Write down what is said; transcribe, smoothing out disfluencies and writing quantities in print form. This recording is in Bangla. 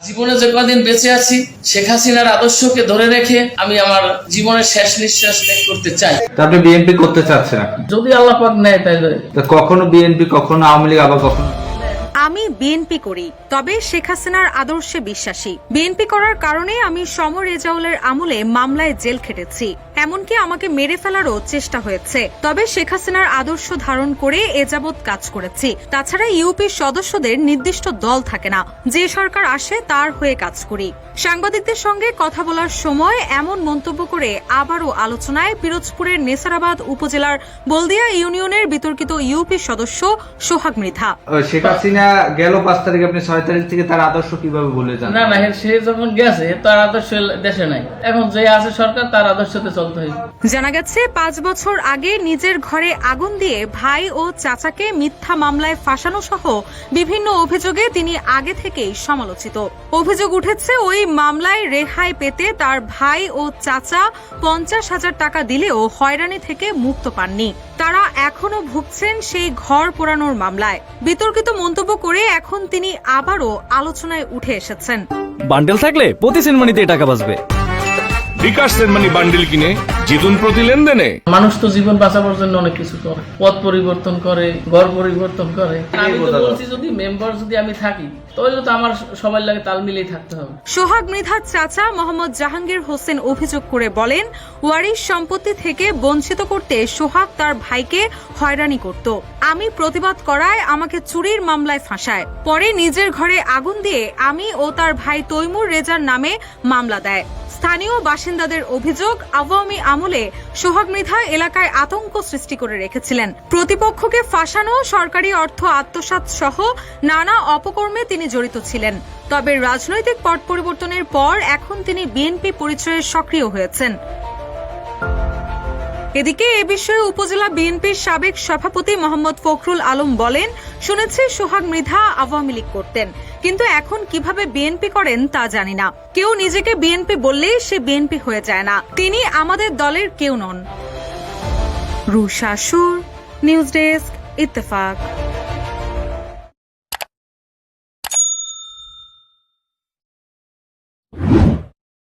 জীবনে যে কদিন বেঁচে আছি শেখ হাসিনার আদর্শকে ধরে রেখে আমি আমার জীবনের শেষ নিঃশ্বাস ত্যাগ করতে চাই। আপনি বিএনপি করতে চাচ্ছেন এখন? যদি আল্লাহ পাক নেয় তাইলে। কখনো বিএনপি, কখনো আওয়ামী লীগ, আবার কখনো আমি বিএনপি করি, তবে শেখ হাসিনার আদর্শে বিশ্বাসী। বিএনপি করার কারণে আমি সমর রেজাউলের আমলে মামলায় জেল খেটেছি, এমনকি আমাকে মেরে ফেলারও চেষ্টা হয়েছে। তবে শেখ হাসিনার আদর্শ ধারণ করে এ যাবৎ কাজ করেছি। তাছাড়া ইউপির সদস্যদের নির্দিষ্ট দল থাকে না, যে সরকার আসে তার হয়ে কাজ করি। সাংবাদিকদের সঙ্গে কথা বলার সময় এমন মন্তব্য করে আবারও আলোচনায় পিরোজপুরের নেসারাবাদ উপজেলার বলদিয়া ইউনিয়নের বিতর্কিত ইউপি সদস্য সোহাগ মৃধা। শেখ হাসিনা গেল 5 তারিখ, আপনি 6 তারিখ থেকে তার আদর্শ কিভাবে বলে যান? না, সে যখন গেছে তার আদর্শ দেশে নাই, এখন যে আছে সরকার তার আদর্শতে চলতে হইবে। জানা গেছে 5 বছর আগে নিজের ঘরে আগুন দিয়ে ভাই ও চাচাকে মিথ্যা মামলায় ফাঁসানো সহ বিভিন্ন অভিযোগে তিনি আগে থেকেই সমালোচিত। অভিযোগ উঠেছে ওই মামলায় রেহাই পেতে তার ভাই ও চাচা 50,000 টাকা দিলেও হয়রানি থেকে মুক্ত পাননি। তারা এখনো ভুগছেন সেই ঘর পোড়ানোর মামলায়। বিতর্কিত মন্তব্য করে এখন তিনি আবারও আলোচনায় উঠে এসেছেন। বান্ডেল থাকলে প্রতি সেনমানিতে টাকা বাঁচবে। বিকাশ সেনমানি বান্ডেল কিনে জিতুন প্রতি লেনদেনে। মানুষ তো জীবন বাঁচাবার জন্য অনেক কিছু করে, পথ পরিবর্তন করে, ঘর পরিবর্তন করে। আমি তো বলছি যদি মেম্বার যদি আমি থাকি তাহলে তো আমার সবার লাগে তাল মিলিয়ে থাকতে হবে। সোহাগ মৃধার চাচা মোহাম্মদ জাহাঙ্গীর হোসেন অভিযোগ করে বলেন, ওয়ারিশ সম্পত্তি থেকে বঞ্চিত করতে সোহাগ তার ভাইকে হয়রানি করত। আমি প্রতিবাদ করায় আমাকে চুরির মামলায় ফাঁসায়। পরে নিজের ঘরে আগুন দিয়ে আমি ও তার ভাই তৈমুর রেজার নামে মামলা দেয়। স্থানীয় বাসিন্দাদের অভিযোগ, আওয়ামী আমলে সোহাগ মৃধা এলাকায় আতঙ্ক সৃষ্টি করে রেখেছিলেন। প্রতিপক্ষকে ফাঁসানো, সরকারি অর্থ আত্মসাৎ সহ নানা অপকর্মে তিনি জড়িত ছিলেন। তবে রাজনৈতিক পট পরিবর্তনের পর এখন তিনি বিএনপি পরিচয়ে সক্রিয় হয়েছেন। এদিকে এ বিষয়ে উপজেলা বিএনপির সাবেক সভাপতি মোহাম্মদ ফখরুল আলম বলেন, শুনেছি সোহাগ মৃধা আওয়ামী লীগ করতেন, কিন্তু এখন কিভাবে বিএনপি করেন তা জানি না। কেউ নিজেকে বিএনপি বললেই সে বিএনপি হয়ে যায় না। তিনি আমাদের দলের কেউ নন। রুশা সুর, নিউজ ডেস্ক, ইত্তেফাক।